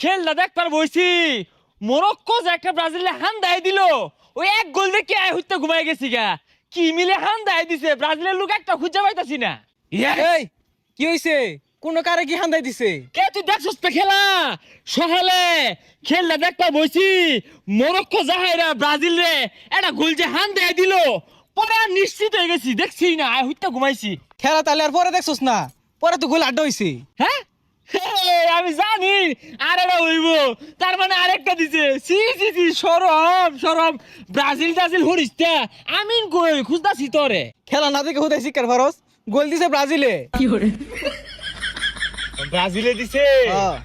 খেলটা দেখবার বইছি মরক্কো যে একটা ব্রাজিলে হান দায় দিল ওই এক গোল দেখে আয় হইতে ঘুমাই গেছি গা কি মিলে হান দায় দিছে ব্রাজিলের লোক একটা খুঁজে পাইতাছি না এই কি হইছে কোন কারে কি হান্দাই দিছে কে তুই দেখছস তো খেলা সকালে খেলটা দেখবার বইছি মরক্কো জাহাইরা ব্রাজিল রে একটা গোল যে হান দায় দিল পরে আর নিশ্চিত হয়ে গেছি দেখছি না আয় হইতে ঘুমাইছি খেলা তাহলে আর পরে দেখছস না পরে তো গোল আড্ডা হইছে হ্যাঁ আমি জানি আর এটা হইব তার মানে আরেকটা দিছে সি সি সি সরম সরম ব্রাজিল টাজিল হরিস্তা আমিন কই খুঁজতাছি তোরে খেলা না দেখে হুদাই শিকার ফারস গোল দিছে ব্রাজিলে ব্রাজিলে দিছে হ্যাঁ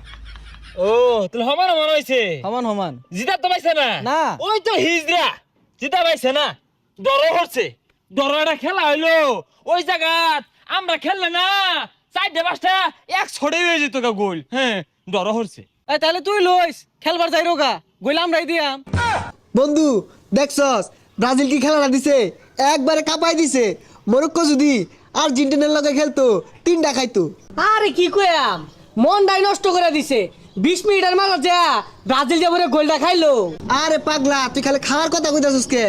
ও তাহলে সমান সমান হইছে সমান সমান জিতা তো পাইছে না না। ওই তো হিজরা জিতা পাইছে না ডর হচ্ছে ডর একটা খেলা হইলো ওই জায়গা আমরা খেললে না 4-5টা এক ছড়ে হয়ে যেত গা গোল হ্যাঁ ডর হচ্ছে এই তাহলে তুই লইস খেলবার যাই রোগা গোল আমরাই দিয়াম বন্ধু দেখছস ব্রাজিল কি খেলাটা দিছে একবারে কাঁপাই দিছে মরক্কো যদি আর্জেন্টিনার লগে খেলতো 3টা খাইতো আরে কি কইয়াম মনটাই নষ্ট করে দিছে 20 মিনিটের মাঝে যা ব্রাজিল যে পরে গোলটা খাইলো আরে পাগলা তুই খালি খাওয়ার কথা কইতাছস কে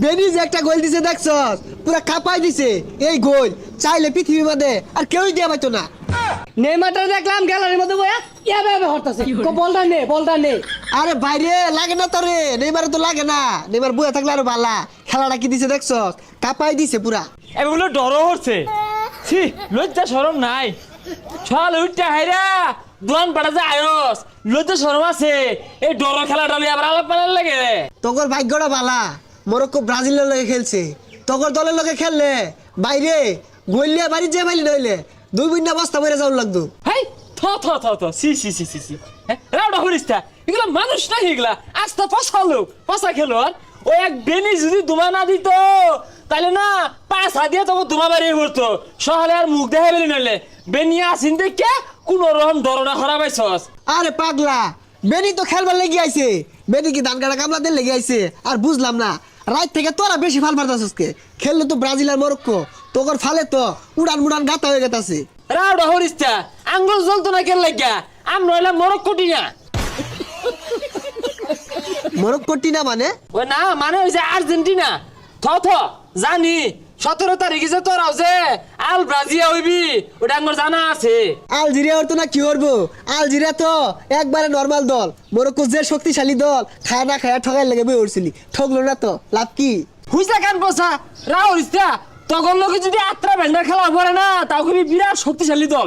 বেনি যে একটা গোল দিছে দেখছস পুরা কাঁপাই দিছে এই গোল চাইলে পৃথিবী বাদে আর কেউই দিয়া পাইতো না নেইমারটা দেখলাম গ্যালারির মধ্যে বয়া এভাবে হরতাছে বলটা নে আরে বাইরে লাগে না তোরে নেইমারে তো লাগে না নেইমার বুয়া থাকলে আরো ভালা খেলাটা কি দিছে দেখছস কাঁপাই দিছে পুরা এগুলো ডর হচ্ছে ছি লজ্জা শরম নাই ছল উঠতে হাইরা দোয়ান পাড়া যে আয়স লজ্জা শরম আছে এই ডর খেলাটা নিয়ে আবার আলাপ পালার লাগে তোর ভাগ্যটা ভালা মরক্কো ব্রাজিলের লগে খেলছে তোর দলের লগে খেললে বাইরে গইলে বাড়ি যে বাইলি নইলে 2 বিন্না বস্তা মেরে যাওয়ার লাগতো হাই থ সি সি সি সি সি রাউডা হরিস্তা এগুলা মানুষ না এগুলা আস্তা পচা লোক পচা খেলোয়াড় ও এক বেনি যদি দুমা না দিত তাহলে না 5 হাত দিয়ে তখন দুমা বাড়িয়ে পড়তো সহলে আর মুখ দেখা বেলি নইলে বেনিয়া আসিন দেখে কোন রকম ডরনা হরা পাইছস আরে পাগলা বেনি তো খেলবার লেগে আইছে বেনি কি ধান কাটা কামলাদের লেগে আইছে আর বুঝলাম না রাত থেকে তোরা বেশি ফাল মারতাছস কে খেললো তো ব্রাজিল আর মরক্কো তোর ফালে তো উড়ান মুড়ান গাতা হয়ে গেতাছে রাউডা হরিস্তা আঙ্গুল জ্বলতো না কেন লাগিয়া আমরা হইলাম মরক্কো টিয়া মরক্কো টিনা মানে ও না মানে হইছে আর্জেন্টিনা থ জানি 17 তারিখে যে তোরাও যে আল ব্রাজিয়া হইবি ওটা আমার জানা আছে আলজেরিয়া ওর তো না কি করবো আলজেরিয়া তো একবারে নর্মাল দল মরক্কো যে শক্তিশালী দল খায় না খায় ঠগাই লেগে বই উঠছিলি ঠগলো না তো লাভ কি হুইসা কান বসা রাউরিস্তা তখন লোকে যদি আত্রা ভেন্ডার খেলা পড়ে না তাও খুবই বিরাট শক্তিশালী দল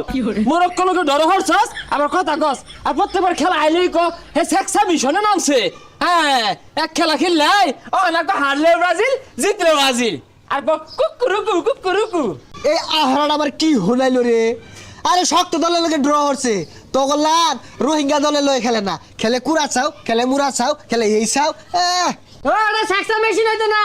মরক্কো লোকে ডর হরছস আবার কথা কস আর প্রত্যেকবার খেলা আইলেই ক হে সেক্সা মিশনে নামছে হ্যাঁ এক খেলা খেললাই ও না তো হারলে ব্রাজিল জিতলে ব্রাজিল আর কুকুরুকু এই আহরান আবার কি হলাইলো রে আরে শক্ত দলের লগে ড্র হচ্ছে তগলান রোহিঙ্গা দলের লগে খেলে না খেলে কুড়া চাও খেলে মুরা চাও খেলে এই চাও ওরে সাকসা মেশিন হইতো না